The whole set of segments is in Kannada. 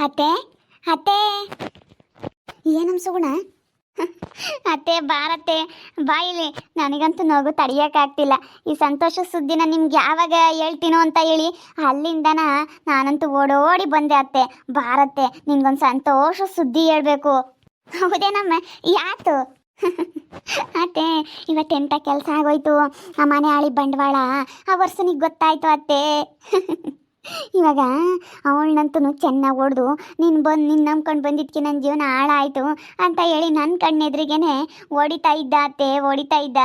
ಅತ್ತೆ ಅತ್ತೆ ಏನಮ್ಮ ಸುಗುಣ ಅತ್ತೆ ಬಾರತ್ತೆ ಬಾಯಿಲಿ. ನನಗಂತೂ ನಗು ತಡಿಯೋಕ್ಕಾಗ್ತಿಲ್ಲ. ಈ ಸಂತೋಷ ಸುದ್ದಿನ ನಿಮ್ಗೆ ಯಾವಾಗ ಹೇಳ್ತೀನೋ ಅಂತ ಹೇಳಿ ಅಲ್ಲಿಂದನ ನಾನಂತೂ ಓಡೋಡಿ ಬಂದೆ. ಅತ್ತೆ ಬಾರತ್ತೆ, ನಿನ್ಗೊಂದು ಸಂತೋಷ ಸುದ್ದಿ ಹೇಳ್ಬೇಕು. ಹೌದೇನಮ್ಮ, ಯಾತು? ಅತ್ತೆ ಇವತ್ತೆಂಥ ಕೆಲಸ ಆಗೋಯ್ತು. ಆ ಮನೆ ಆಳಿ ಬಂಡವಾಳ ಆ ವರ್ಷನಿಗೆ ಗೊತ್ತಾಯ್ತು ಅತ್ತೆ. ಇವಾಗ ಅವಳನ್ನಂತೂ ಚೆನ್ನಾಗಿ ಹೊಡೆದು ನಿನ್ನ ನಂಬ್ಕೊಂಡು ಬಂದಿದ್ದಕ್ಕೆ ನನ್ನ ಜೀವನ ಹಾಳಾಯಿತು ಅಂತ ಹೇಳಿ ನನ್ನ ಕಣ್ಣೆದ್ರಿಗೇನೆ ಹೊಡಿತಾ ಇದ್ದ ಅತ್ತೆ, ಹೊಡಿತಾ ಇದ್ದ.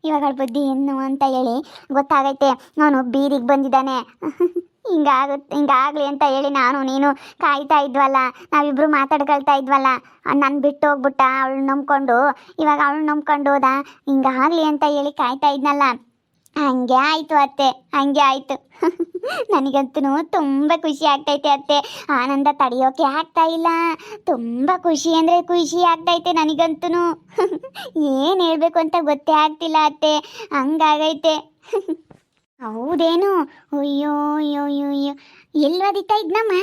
ಇವಾಗ ಅವಳ ಬುದ್ಧಿ ಏನು ಅಂತ ಹೇಳಿ ಗೊತ್ತಾಗೈತೆ. ಅವನು ಬೀದಿಗೆ ಬಂದಿದ್ದಾನೆ. ಹಿಂಗಾಗಲಿ ಅಂತ ಹೇಳಿ ನಾನು ನೀನು ಕಾಯ್ತಾ ಇದ್ವಲ್ಲ, ನಾವಿಬ್ರು ಮಾತಾಡ್ಕೊಳ್ತಾ ಇದ್ವಲ್ಲ. ನನ್ನ ಬಿಟ್ಟು ಹೋಗ್ಬಿಟ್ಟ ಅವಳು ನಂಬ್ಕೊಂಡು. ಇವಾಗ ಅವಳು ನಂಬ್ಕೊಂಡು ಹೋದ. ಹಿಂಗಾಗಲಿ ಅಂತ ಹೇಳಿ ಕಾಯ್ತಾ ಇದ್ನಲ್ಲ, ಹಂಗೆ ಆಯಿತು ಅತ್ತೆ, ಹಂಗೆ ಆಯಿತು. ನನಗಂತೂ ತುಂಬ ಖುಷಿ ಆಗ್ತೈತೆ ಅತ್ತೆ. ಆನಂದ ತಡೆಯೋಕೆ ಆಗ್ತಾ ಇಲ್ಲ. ತುಂಬ ಖುಷಿ ಅಂದರೆ ಖುಷಿ ಆಗ್ತೈತೆ ನನಗಂತೂ. ಏನು ಹೇಳಬೇಕು ಅಂತ ಗೊತ್ತೇ ಆಗ್ತಿಲ್ಲ ಅತ್ತೆ, ಹಂಗಾಗೈತೆ. ಹೌದೇನು? ಅಯ್ಯೋ ಅಯ್ಯೋ ಅಯ್ಯೋ ಅಯ್ಯೋ, ಎಲ್ಲಿ ಓದಿತಾ ಇದ್ನಮ್ಮ?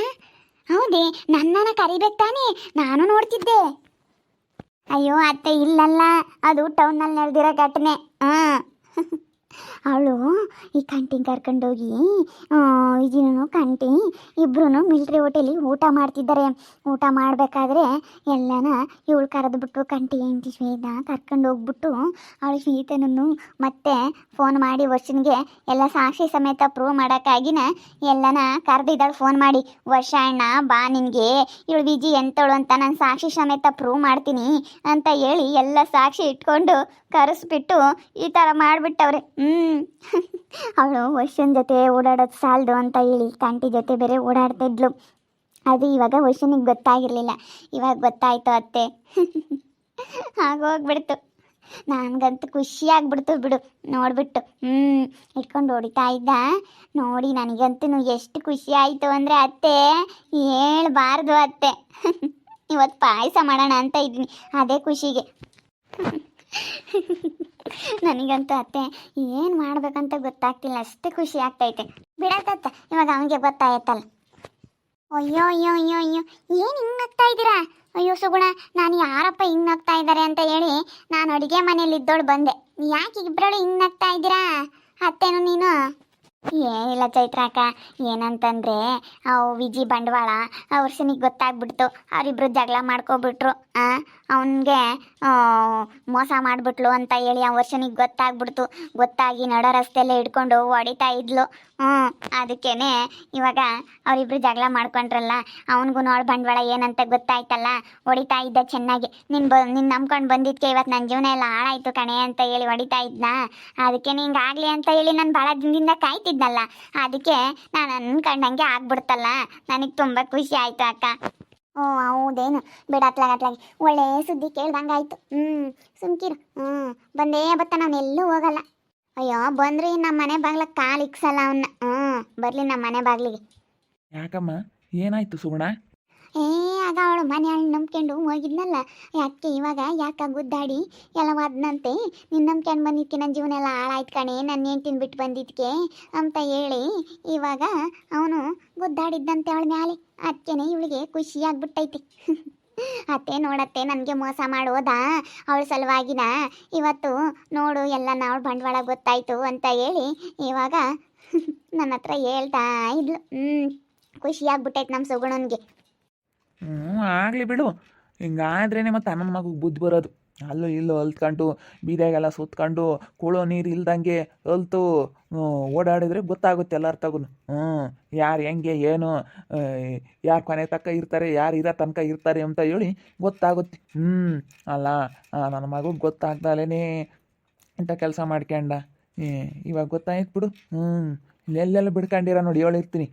ಹೌದೇ, ನನ್ನನ್ನು ಕರಿಬೇಕು ತಾನೇ, ನಾನು ನೋಡ್ತಿದ್ದೆ. ಅಯ್ಯೋ ಅತ್ತೆ ಇಲ್ಲಲ್ಲ, ಅದು ಟೌನಲ್ಲಿ ನಡೆದಿರೋ ಘಟನೆ. ಹಾಂ, ಅವಳು ಈ ಕಂಟಿಗೆ ಕರ್ಕೊಂಡೋಗಿ ಇದನ್ನು ಕಂಟಿ ಇಬ್ಬರೂ ಮಿಲ್ಟ್ರಿ ಹೋಟೆಲಿಗೆ ಊಟ ಮಾಡ್ತಿದ್ದಾರೆ. ಊಟ ಮಾಡಬೇಕಾದ್ರೆ ಎಲ್ಲನ ಇವಳು ಕರೆದ್ಬಿಟ್ಟು ಕಂಟಿ ಹೆಂಡತಿ ಶ್ವೇತ ಕರ್ಕೊಂಡೋಗ್ಬಿಟ್ಟು ಅವಳು ಶ್ವೇತನನ್ನು ಮತ್ತೆ ಫೋನ್ ಮಾಡಿ ವರ್ಷನಿಗೆ ಎಲ್ಲ ಸಾಕ್ಷಿ ಸಮೇತ ಪ್ರೂವ್ ಮಾಡೋಕ್ಕಾಗಿನ ಎಲ್ಲನ ಕರೆದಿದ್ದಾಳು ಫೋನ್ ಮಾಡಿ. ವರ್ಷ ಅಣ್ಣ ಬಾ, ನಿನಗೆ ಇವಳು ವಿಜಿ ಎಂತವಳು ಅಂತ ನಾನು ಸಾಕ್ಷಿ ಸಮೇತ ಪ್ರೂವ್ ಮಾಡ್ತೀನಿ ಅಂತ ಹೇಳಿ ಎಲ್ಲ ಸಾಕ್ಷಿ ಇಟ್ಕೊಂಡು ಕರೆಸ್ಬಿಟ್ಟು ಈ ಥರ ಮಾಡಿಬಿಟ್ಟವ್ರೆ. ಅವಳು ವರ್ಷನ ಜೊತೆ ಓಡಾಡೋದು ಸಾಲದು ಅಂತ ಹೇಳಿ ಕಂಟಿ ಜೊತೆ ಬೇರೆ ಓಡಾಡ್ತಿದ್ಲು. ಅದು ಇವಾಗ ವರ್ಷನಿಗೆ ಗೊತ್ತಾಗಿರಲಿಲ್ಲ, ಇವಾಗ ಗೊತ್ತಾಯ್ತು ಅತ್ತೆ. ಆಗೋಗ್ಬಿಡ್ತು. ನನಗಂತೂ ಖುಷಿಯಾಗ್ಬಿಡ್ತು ಬಿಡು ನೋಡ್ಬಿಟ್ಟು. ಇಟ್ಕೊಂಡು ಹೊಡಿತಾ ಇದ್ದ ನೋಡಿ. ನನಗಂತೂ ಎಷ್ಟು ಖುಷಿ ಆಯಿತು ಅಂದರೆ ಅತ್ತೆ ಹೇಳ್ಬಾರ್ದು ಅತ್ತೆ. ಇವತ್ತು ಪಾಯಸ ಮಾಡೋಣ ಅಂತ ಇದ್ದೀನಿ, ಅದೇ ಖುಷಿಗೆ. ನನಗಂತೂ ಅತ್ತೆ ಏನು ಮಾಡ್ಬೇಕಂತ ಗೊತ್ತಾಗ್ತಿಲ್ಲ, ಅಷ್ಟೇ ಖುಷಿ ಆಗ್ತೈತೆ. ಬಿಡತ್ತ ಇವಾಗ ಅವನಿಗೆ ಗೊತ್ತಾಯ್ತಲ್ಲ. ಅಯ್ಯೋ ಅಯ್ಯೋ ಅಯ್ಯೋ ಅಯ್ಯೋ, ಏನು ಹಿಂಗೆ ಆಗ್ತಾ ಇದ್ದೀರಾ? ಅಯ್ಯೋ ಸುಗುಣ, ನಾನು ಯಾರಪ್ಪ ಹಿಂಗೆ ಆಗ್ತಾ ಇದ್ದಾರೆ ಅಂತ ಹೇಳಿ ನಾನು ಅಡುಗೆ ಮನೇಲಿ ಇದ್ದೋಳು ಬಂದೆ. ಯಾಕೆ ಇಬ್ಬರಳು ಹಿಂಗೆ ಆಗ್ತಾ ಇದ್ದೀರಾ ಅತ್ತೇನು ನೀನು? ಏನಿಲ್ಲ ಚೈತ್ರ ಅಕ್ಕ, ಏನಂತಂದರೆ ಅವು ವಿಜಿ ಬಂಡವಾಳ ಆ ವರ್ಷನಿಗೆ ಗೊತ್ತಾಗ್ಬಿಡ್ತು. ಅವರಿಬ್ರು ಜಗಳ ಮಾಡ್ಕೊಬಿಟ್ರು. ಅವನಿಗೆ ಮೋಸ ಮಾಡಿಬಿಟ್ಲು ಅಂತ ಹೇಳಿ ಆ ವರ್ಷನಿಗೆ ಗೊತ್ತಾಗ್ಬಿಡ್ತು. ಗೊತ್ತಾಗಿ ನಡೋ ರಸ್ತೆಯಲ್ಲೇ ಹಿಡ್ಕೊಂಡು ಹೊಡಿತಾ ಇದ್ಲು. ಅದಕ್ಕೇ ಇವಾಗ ಅವರಿಬ್ರು ಜಗಳ ಮಾಡ್ಕೊಂಡ್ರಲ್ಲ, ಅವನಿಗೂ ನೋಡು ಬಂಡವಾಳ ಏನಂತ ಗೊತ್ತಾಯ್ತಲ್ಲ, ಹೊಡಿತಾ ಇದ್ದ ಚೆನ್ನಾಗಿ. ನಿನ್ನ ನಂಬ್ಕೊಂಡು ಬಂದಿದ್ದಕ್ಕೆ ಇವತ್ತು ನನ್ನ ಜೀವನ ಎಲ್ಲ ಹಾಳಾಯಿತು ಕಣೆ ಅಂತ ಹೇಳಿ ಹೊಡಿತಾ ಇದ್ನ. ಅದಕ್ಕೆ ಹಿಂಗಾಗಲಿ ಅಂತ ಹೇಳಿ ನಾನು ಭಾಳ ದಿನದಿಂದ ಕಾಯ್ತಿದ್ನಲ್ಲ, ಅದಕ್ಕೆ ನಾನು ಅನ್ಕೊಂಡಂಗೆ ಆಗ್ಬಿಡ್ತಲ್ಲ. ನನಗೆ ತುಂಬ ಖುಷಿ ಆಯಿತು ಅಕ್ಕ. ಓ ಹೌದೇನು, ಬಿಡ ಅತ್ಲಾಗಿ ಒಳ್ಳೆ ಸುದ್ದಿ ಕೇಳ್ದಂಗಾಯ್ತು. ಸುಮ್ಕಿರು. ಬಂದೇ ಬತ್ತ ನಾನು ಎಲ್ಲೂ ಹೋಗಲ್ಲ. ಅಯ್ಯೋ ಬಂದ್ರಿ ನಮ್ಮ ಮನೆ ಬಾಗ್ಲಿಗೆ ಕಾಲು ಇಕ್ಸಲ್ಲ ಅವನ್ನ. ಬರಲಿ ನಮ್ಮ ಮನೆ ಬಾಗ್ಲಿಗೆ. ಯಾಕಮ್ಮ, ಏನಾಯ್ತು ಸುಗುಣ? ಆಗ ಅವಳು ಮನೆ ನಂಬ್ಕೊಂಡು ಹೋಗಿದ್ನಲ್ಲ, ಯಾಕೆ ಇವಾಗ ಯಾಕೆ ಗುದ್ದಾಡಿ ಎಲ್ಲ ವಾದ್ನಂತೆ. ನಿನ್ನ ನಂಬ್ಕೊಂಡು ಬಂದಿದ್ದಕ್ಕೆ ನನ್ನ ಜೀವನ ಎಲ್ಲ ಹಾಳಾಯ್ತು ಕಣೆ, ನನ್ನ ಹೆಂಡ್ತಿನ ಬಿಟ್ಟು ಬಂದಿದ್ದಕ್ಕೆ ಅಂತ ಹೇಳಿ ಇವಾಗ ಅವನು ಗುದ್ದಾಡಿದ್ದಂತೆ ಅವಳ ಮ್ಯಾಲೆ. ಅದಕ್ಕೇನೆ ಇವಳಿಗೆ ಖುಷಿಯಾಗ್ಬಿಟ್ಟೈತಿ. ಅತ್ತೆ ನೋಡತ್ತೆ, ನನಗೆ ಮೋಸ ಮಾಡೋದಾ ಅವಳ ಸಲುವಾಗಿನ ಇವತ್ತು ನೋಡು ಎಲ್ಲ ನಾವು ಬಂಡವಾಳ ಗೊತ್ತಾಯ್ತು ಅಂತ ಹೇಳಿ ಇವಾಗ ನನ್ನ ಹತ್ರ ಹೇಳ್ತಾ ಇದ್ಲು. ಖುಷಿಯಾಗ್ಬಿಟ್ಟೈತೆ ನಮ್ಮ ಸುಗುಣನಿಗೆ. ಆಗಲಿ ಬಿಡು, ಹಿಂಗಾದ್ರೇ ಮತ್ತು ಅಣ್ಣನ ಮಗುಗೆ ಬುದ್ಧಿ ಬರೋದು. ಅಲ್ಲೂ ಇಲ್ಲೂ ಅಲ್ತ್ಕೊಂಡು ಬೀದಿಯಾಗೆಲ್ಲ ಸುತ್ಕೊಂಡು ಕುಳೋ ನೀರು ಇಲ್ದಂಗೆ ಅಲ್ತು ಓಡಾಡಿದ್ರೆ ಗೊತ್ತಾಗುತ್ತೆ ಎಲ್ಲರ ಯಾರು ಹೆಂಗೆ ಏನು, ಯಾರು ಕೊನೆ ತನಕ ಇರ್ತಾರೆ, ಯಾರು ಇರೋ ತನಕ ಇರ್ತಾರೆ ಅಂತ ಹೇಳಿ ಗೊತ್ತಾಗುತ್ತೆ. ಅಲ್ಲ ನನ್ನ ಮಗುಗೆ ಗೊತ್ತಾಗ್ದಲೇ ಇಂಥ ಕೆಲಸ ಮಾಡ್ಕೊಂಡ. ಇವಾಗ ಗೊತ್ತಾಯ್ತು ಬಿಡು. ಎಲ್ಲೆಲ್ಲ ಬಿಡ್ಕೊಂಡಿರ ನೋಡಿ ಹೇಳಿರ್ತೀನಿ.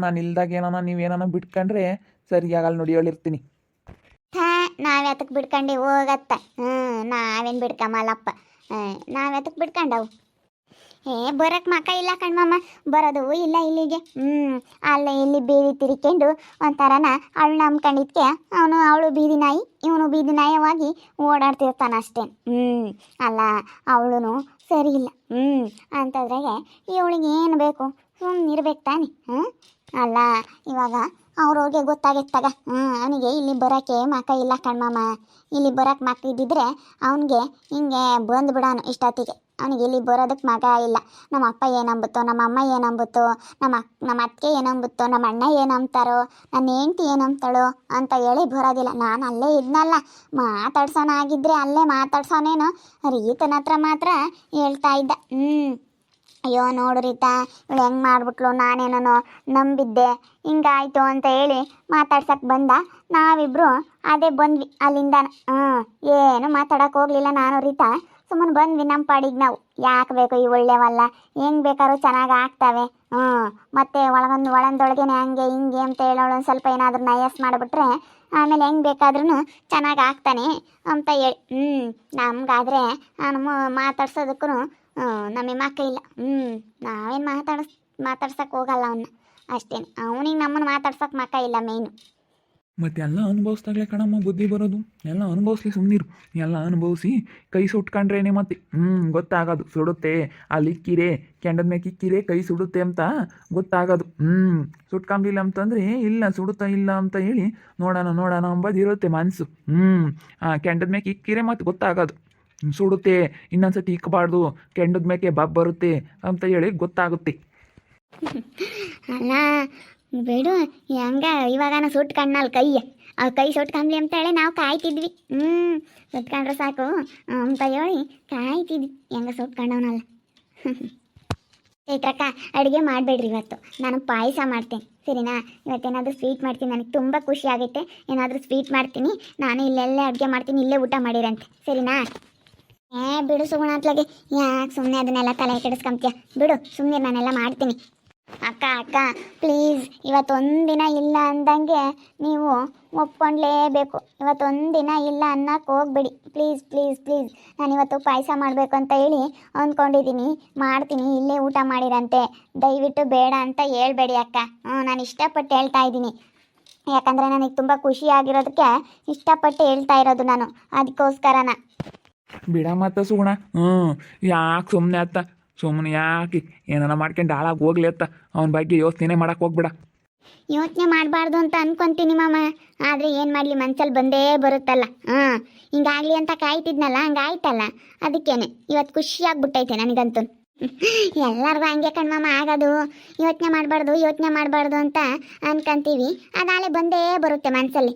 ನಾನು ಇಲ್ದಾಗ ಏನಾನ ನೀವೇನಾನ ಬಿಟ್ಕೊಂಡ್ರೆ ಸರಿಯಾಗಲ್ಲ ನೋಡಿ ಹೇಳಿರ್ತೀನಿ. ನಾವ್ಯಾತಕ್ಕೆ ಬಿಡ್ಕೊಂಡು ಹೋಗತ್ತ? ನಾವೇನು ಬಿಡ್ಕಮಲ್ಲಪ್ಪ, ನಾವ್ಯಾತಕ್ಕೆ ಬಿಡ್ಕೊಂಡವು? ಬರೋಕ್ಕೆ ಮಕ್ಕ ಇಲ್ಲ ಕಣ್ಮಮ್ಮ, ಬರೋದು ಇಲ್ಲ ಇಲ್ಲಿಗೆ. ಅಲ್ಲ ಇಲ್ಲಿ ಬೀದಿ ತಿರ್ಕೊಂಡು ಒಂಥರನ ಅವಳು ನಂಬ್ಕೊಂಡಿದ್ಕೆ ಅವಳು ಬೀದಿ ನಾಯಿ, ಇವನು ಬೀದಿ ನಾಯವಾಗಿ ಓಡಾಡ್ತಿರ್ತಾನೆ ಅಷ್ಟೇ. ಅಲ್ಲ ಅವಳು ಸರಿ ಇಲ್ಲ. ಅಂತಂದ್ರಾಗೆ ಇವಳಿಗೆ ಏನು ಬೇಕು? ಸುಮ್ಮನಿರ್ಬೇಕು ತಾನೆ. ಅಲ್ಲ ಇವಾಗ ಅವ್ರವ್ರಿಗೆ ಗೊತ್ತಾಗಿತ್ತಾಗ. ಅವನಿಗೆ ಇಲ್ಲಿ ಬರೋಕ್ಕೆ ಮಕ ಇಲ್ಲ ಕಣ್ಮಮ್ಮ. ಇಲ್ಲಿ ಬರೋಕ್ಕೆ ಮಕ ಇದ್ದಿದ್ರೆ ಅವನಿಗೆ ಹಿಂಗೆ ಬಂದುಬಿಡೋನು ಇಷ್ಟೊತ್ತಿಗೆ. ಅವನಿಗೆ ಇಲ್ಲಿ ಬರೋದಕ್ಕೆ ಮಗ ಇಲ್ಲ. ನಮ್ಮ ಅಪ್ಪ ಏನಂಬುತ್ತೋ, ನಮ್ಮ ಅಮ್ಮ ಏನಂಬುತ್ತೋ, ನಮ್ಮ ಅತ್ತಿಗೆ ಏನಂಬುತ್ತೋ, ನಮ್ಮ ಅಣ್ಣ ಏನಂತಾರೋ, ನನ್ನ ಹೆಂಡ್ತಿ ಏನಂತಾಳೋ ಅಂತ ಹೇಳಿ ಬರೋದಿಲ್ಲ. ನಾನು ಅಲ್ಲೇ ಇದ್ನಲ್ಲ, ಮಾತಾಡ್ಸೋಣ ಆಗಿದ್ರೆ ಅಲ್ಲೇ ಮಾತಾಡ್ಸೋನೇನೋ. ರೀತನ ಹತ್ರ ಮಾತ್ರ ಹೇಳ್ತಾ ಇದ್ದ. ಅಯ್ಯೋ ನೋಡು ರೀತಾ, ಇವಳು ಹೆಂಗೆ ಮಾಡಿಬಿಟ್ಲು, ನಾನೇನೋ ನಂಬಿದ್ದೆ, ಹಿಂಗಾಯ್ತು ಅಂತ ಹೇಳಿ ಮಾತಾಡ್ಸಕ್ಕೆ ಬಂದ. ನಾವಿಬ್ಬರು ಅದೇ ಬಂದ್ವಿ ಅಲ್ಲಿಂದ. ಏನು ಮಾತಾಡೋಕೆ ಹೋಗಲಿಲ್ಲ ನಾನು ರೀತಾ, ಸುಮ್ಮನೆ ಬಂದ್ವಿ ನಮ್ಮ ಪಾಡಿಗೆ ನಾವು. ಯಾಕೆ ಬೇಕು ಈ ಒಳ್ಳೆವಲ್ಲ, ಹೆಂಗೆ ಬೇಕಾದ್ರೂ ಚೆನ್ನಾಗಿ ಆಗ್ತವೆ. ಮತ್ತೆ ಒಳಂದೊಳಗೇನೆ ಹಂಗೆ ಹಿಂಗೆ ಅಂತ ಹೇಳೋಳು ಒಂದು ಸ್ವಲ್ಪ ಏನಾದರೂ ನಯಸ್ ಮಾಡಿಬಿಟ್ರೆ ಆಮೇಲೆ ಹೆಂಗೆ ಬೇಕಾದ್ರೂ ಚೆನ್ನಾಗಿ ಆಗ್ತಾನೆ ಅಂತ ಹೇಳಿ. ನಮಗಾದರೆ ನಾನು ಮಾತಾಡ್ಸೋದಕ್ಕೂ ನಮಗೆ ಮಕ್ಕ ಇಲ್ಲ. ನಾವೇನು ಮಾತಾಡ್ಸಕ್ಕೆ ಹೋಗಲ್ಲ ಅವನ್ನ, ಅಷ್ಟೇನು. ಅವನಿಗೆ ನಮ್ಮನ್ನು ಮಾತಾಡ್ಸೋಕೆ ಮಕ್ಕ ಇಲ್ಲ ಮೇಯ್ನು. ಮತ್ತು ಎಲ್ಲ ಅನುಭವಿಸ್ದಾಗಲೇ ಕಣಮ್ಮ ಬುದ್ಧಿ ಬರೋದು. ಎಲ್ಲ ಅನುಭವಿಸ್ಲಿ, ಸುಮ್ಮನಿರು. ಎಲ್ಲ ಅನುಭವಿಸಿ ಕೈ ಸುಟ್ಕೊಂಡ್ರೇನೆ ಮತ್ತೆ ಗೊತ್ತಾಗೋದು. ಸುಡುತ್ತೆ ಅಲ್ಲಿ ಇಕ್ಕಿರೆ, ಕೆಂಡದ ಮೇಲೆ ಇಕ್ಕಿರೆ ಕೈ ಸುಡುತ್ತೆ ಅಂತ ಗೊತ್ತಾಗೋದು. ಸುಟ್ಕೊಂಬಿಲ್ಲ ಅಂತಂದರೆ ಇಲ್ಲ ಸುಡುತ್ತಾ ಇಲ್ಲ ಅಂತ ಹೇಳಿ ನೋಡೋಣ ಅಂಬೋದು ಇರುತ್ತೆ ಮನಸ್ಸು. ಕೆಂಡದ ಮೇಲೆ ಇಕ್ಕಿರೆ ಮತ್ತೆ ಗೊತ್ತಾಗೋದು. ಸುಡುತ್ತೆ, ಇನ್ನೊಂದ್ಸತಿ ಇಕ್ಕಬಾರ್ದು, ಕೆಂಡದ ಮೇಕೆ ಬರುತ್ತೆ ಅಂತ ಹೇಳಿ ಗೊತ್ತಾಗುತ್ತೆ. ಅಲ್ಲ ಬಿಡು, ಹೆಂಗ ಇವಾಗನ ಸುಟ್ಕಣ್ಣಲ್ಲಿ ಕೈ ಸುಟ್ಕೊಂಬ್ಲಿ ಅಂತ ಹೇಳಿ ನಾವು ಕಾಯ್ತಿದ್ವಿ. ಸುಟ್ಕೊಂಡ್ರೆ ಸಾಕು ಅಂತ ಹೇಳಿ ಕಾಯ್ತಿದ್ವಿ. ಹೆಂಗ ಸುಟ್ಕೊಂಡವನಲ್ಲ. ಚೈತ್ರಕ್ಕ, ಅಡುಗೆ ಮಾಡಬೇಡ್ರಿ ಇವತ್ತು. ನಾನು ಪಾಯಸ ಮಾಡ್ತೇನೆ, ಸರಿನಾ? ಇವತ್ತೇನಾದರೂ ಸ್ವೀಟ್ ಮಾಡ್ತೀನಿ. ನನಗೆ ತುಂಬ ಖುಷಿ ಆಗೈತೆ. ಏನಾದರೂ ಸ್ವೀಟ್ ಮಾಡ್ತೀನಿ ನಾನು. ಇಲ್ಲೆಲ್ಲೇ ಅಡುಗೆ ಮಾಡ್ತೀನಿ, ಇಲ್ಲೇ ಊಟ ಮಾಡಿರಂತೆ, ಸರಿನಾ? ಬಿಡು ಸುಗುಣ ಅತ್ಲಾಗೆ, ಯಾಕೆ ಸುಮ್ಮನೆ ಅದನ್ನೆಲ್ಲ ತಲೆ ಕೆಡಿಸ್ಕೊಂತೀಯ? ಬಿಡು ಸುಮ್ಮನೆ, ನಾನೆಲ್ಲ ಮಾಡ್ತೀನಿ. ಅಕ್ಕ ಪ್ಲೀಸ್, ಇವತ್ತೊಂದಿನ ಇಲ್ಲ ಅಂದಂಗೆ ನೀವು ಒಪ್ಕೊಂಡ್ಲೇಬೇಕು. ಇವತ್ತೊಂದಿನ ಇಲ್ಲ ಅನ್ನಕ್ಕೆ ಹೋಗ್ಬೇಡಿ, ಪ್ಲೀಸ್ ಪ್ಲೀಸ್ ಪ್ಲೀಸ್. ನಾನು ಇವತ್ತು ಪಾಯಸ ಮಾಡಬೇಕು ಅಂತ ಹೇಳಿ ಅಂದ್ಕೊಂಡಿದ್ದೀನಿ, ಮಾಡ್ತೀನಿ, ಇಲ್ಲೇ ಊಟ ಮಾಡಿರಂತೆ. ದಯವಿಟ್ಟು ಬೇಡ ಅಂತ ಹೇಳ್ಬೇಡಿ ಅಕ್ಕ. ನಾನು ಇಷ್ಟಪಟ್ಟು ಹೇಳ್ತಾ ಇದ್ದೀನಿ, ಯಾಕಂದರೆ ನನಗೆ ತುಂಬ ಖುಷಿಯಾಗಿರೋದಕ್ಕೆ ಇಷ್ಟಪಟ್ಟು ಹೇಳ್ತಾ ಇರೋದು ನಾನು, ಅದಕ್ಕೋಸ್ಕರನ. ಬಿಡ ಮತ್ತೆ ಸುಗುಣ, ಯಾಕೆ ಸುಮ್ಮನೆ ಅತ್ತ, ಸುಮ್ಮನೆ ಯಾಕೆ ಏನಾರ ಮಾಡ್ಕೊಂಡು ಹಾಳಾಗಿ ಹೋಗ್ಲಿ ಅತ್ತ. ಅವನ ಬಗ್ಗೆ ಯೋಚನೆ ಮಾಡಕ್ಕೆ ಹೋಗ್ಬೇಡ. ಯೋಚನೆ ಮಾಡಬಾರ್ದು ಅಂತ ಅನ್ಕೊಂತೀನಿ ಮಾಮ, ಆದರೆ ಏನು ಮಾಡಲಿ, ಮನ್ಸಲ್ಲಿ ಬಂದೇ ಬರುತ್ತಲ್ಲ. ಹಿಂಗಾಗಲಿ ಅಂತ ಕಾಯ್ತಿದ್ನಲ್ಲ, ಹಂಗಾಯ್ತಲ್ಲ, ಅದಕ್ಕೇನೆ ಇವತ್ತು ಖುಷಿಯಾಗ್ಬಿಟ್ಟೈತೆ ನನಗಂತೂ. ಎಲ್ಲರಿಗೂ ಹಂಗೆ ಕಣ್ಮಾಮ ಆಗೋದು. ಯೋಚನೆ ಮಾಡಬಾರ್ದು ಅಂತ ಅನ್ಕೊಂತೀವಿ, ಅದಾಲೆ ಬಂದೇ ಬರುತ್ತೆ ಮನಸ್ಸಲ್ಲಿ.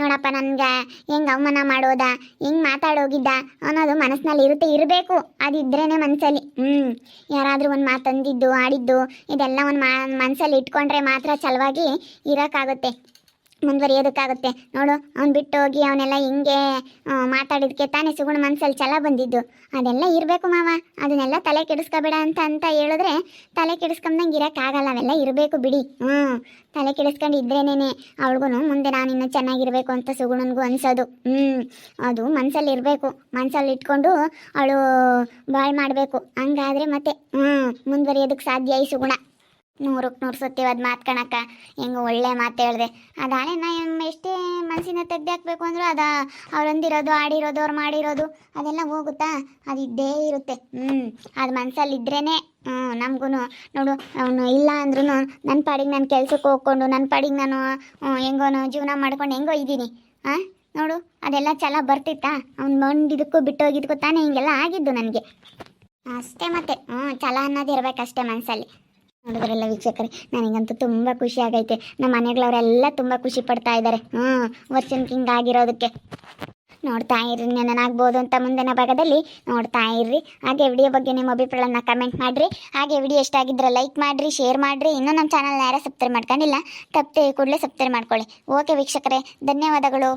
ನೋಡಪ್ಪ, ನನಗೆ ಹೆಂಗೆ ಅವಮಾನ ಮಾಡೋದ, ಹೆಂಗೆ ಮಾತಾಡೋಗಿದ್ದ ಅನ್ನೋದು ಮನಸ್ಸಿನಲ್ಲಿ ಇರಬೇಕು. ಅದಿದ್ರೇ ಮನಸ್ಸಲ್ಲಿ. ಯಾರಾದರೂ ಒಂದು ಮಾತಂದಿದ್ದು ಆಡಿದ್ದು ಇದೆಲ್ಲ ಒಂದು ಮನಸ್ಸಲ್ಲಿ ಇಟ್ಕೊಂಡ್ರೆ ಮಾತ್ರ ಛಲವಾಗಿ ಇರೋಕ್ಕಾಗುತ್ತೆ, ಮುಂದುವರಿಯೋದಕ್ಕಾಗುತ್ತೆ. ನೋಡು, ಅವ್ನು ಬಿಟ್ಟು ಹೋಗಿ ಅವನೆಲ್ಲ ಹಿಂಗೆ ಮಾತಾಡಿದಕ್ಕೆ ತಾನೇ ಸುಗುಣ ಮನಸ್ಸಲ್ಲಿ ಛಲ ಬಂದಿದ್ದು. ಅದೆಲ್ಲ ಇರಬೇಕು ಮಾವ, ಅದನ್ನೆಲ್ಲ ತಲೆ ಕೆಡಿಸ್ಕೋಬೇಡ ಅಂತ ಹೇಳಿದ್ರೆ ತಲೆ ಕೆಡಿಸ್ಕೊಂಡಂಗೆ ಇರೋಕ್ಕಾಗಲ್ಲ. ಅವೆಲ್ಲ ಇರಬೇಕು ಬಿಡಿ. ತಲೆ ಕೆಡಿಸ್ಕೊಂಡು ಇದ್ರೇನೆ ಅವಳಿಗೂ ಮುಂದೆ ನಾನು ಇನ್ನೂ ಚೆನ್ನಾಗಿರಬೇಕು ಅಂತ ಸುಗುಣನಿಗೂ ಅನ್ಸೋದು. ಅದು ಮನಸ್ಸಲ್ಲಿ ಇರಬೇಕು, ಮನಸ್ಸಲ್ಲಿ ಇಟ್ಕೊಂಡು ಅವಳು ಬಾಳ್ ಮಾಡಬೇಕು. ಹಂಗಾದರೆ ಮತ್ತೆ ಮುಂದುವರಿಯೋದಕ್ಕೆ ಸಾಧ್ಯ ಈ ಸುಗುಣ. 100ಕ್ಕೆ 100 ಸತ್ಯವಾದ ಮಾತು ಕಣಕ್ಕ, ಹೆಂಗೆ ಒಳ್ಳೆ ಮಾತು ಹೇಳಿದೆ. ಅದಾಳೆ ನಾ ಎಷ್ಟೇ ಮನಸ್ಸಿನ ತೆಗ್ದಾಕ್ಬೇಕು ಅಂದರೂ ಅವ್ರು ಅಂದಿರೋದು, ಆಡಿರೋದು, ಅವ್ರು ಮಾಡಿರೋದು ಅದೆಲ್ಲ ಹೋಗುತ್ತಾ? ಅದು ಇದ್ದೇ ಇರುತ್ತೆ. ಅದು ಮನಸ್ಸಲ್ಲಿ ಇದ್ರೇ ನಮಗೂ. ನೋಡು, ಅವನು ಇಲ್ಲ ಅಂದ್ರೂ ನನ್ನ ಪಾಡಿಗೆ ನಾನು ಕೆಲ್ಸಕ್ಕೆ ಹೋಗ್ಕೊಂಡು ನನ್ನ ಪಾಡಿಗೆ ನಾನು ಹೆಂಗೋನು ಜೀವನ ಮಾಡ್ಕೊಂಡು ಹೆಂಗೋ ಇದ್ದೀನಿ. ನೋಡು, ಅದೆಲ್ಲ ಛಲ ಬರ್ತಿತ್ತಾ? ಅವ್ನು ಮಂಡಿದಕ್ಕೂ ಬಿಟ್ಟೋಗಿದ್ದಕ್ಕೂ ತಾನೇ ಹಿಂಗೆಲ್ಲ ಆಗಿದ್ದು ನನಗೆ. ಅಷ್ಟೇ ಮತ್ತೆ, ಛಲ ಅನ್ನೋದು ಇರಬೇಕಷ್ಟೇ ಮನಸ್ಸಲ್ಲಿ. ನೋಡಿದ್ರಲ್ಲ ವೀಕ್ಷಕರೇ, ನನಗಂತೂ ತುಂಬ ಖುಷಿ ಆಗೈತೆ. ನಮ್ಮ ಮನೆಗಳವರೆಲ್ಲ ತುಂಬ ಖುಷಿ ಪಡ್ತಾ ಇದ್ದಾರೆ ವರ್ಷನ್ ಕಿಂಗ್ ಆಗಿರೋದಕ್ಕೆ. ನೋಡ್ತಾ ಇರ್ರಿ, ನೆನನಾಗ್ಬೋದು ಅಂತ ಮುಂದಿನ ಭಾಗದಲ್ಲಿ ನೋಡ್ತಾ ಇರ್ರಿ. ಹಾಗೆ ವಿಡಿಯೋ ಬಗ್ಗೆ ನಿಮ್ಮ ಅಭಿಪ್ರಾಯನ ಕಮೆಂಟ್ ಮಾಡಿರಿ. ಹಾಗೆ ವಿಡಿಯೋ ಇಷ್ಟ ಆಗಿದ್ರೆ ಲೈಕ್ ಮಾಡಿರಿ, ಶೇರ್ ಮಾಡಿರಿ. ಇನ್ನೂ ನಮ್ಮ ಚಾನಲ್ನ ಯಾರು ಸಬ್ಸ್ಕ್ರೈಬ್ ಮಾಡ್ಕೊಂಡಿಲ್ಲ, ತಪ್ಪದೆ ಕೂಡಲೇ ಸಬ್ಸ್ಕ್ರೈಬ್ ಮಾಡ್ಕೊಳ್ಳಿ. ಓಕೆ ವೀಕ್ಷಕರೇ, ಧನ್ಯವಾದಗಳು.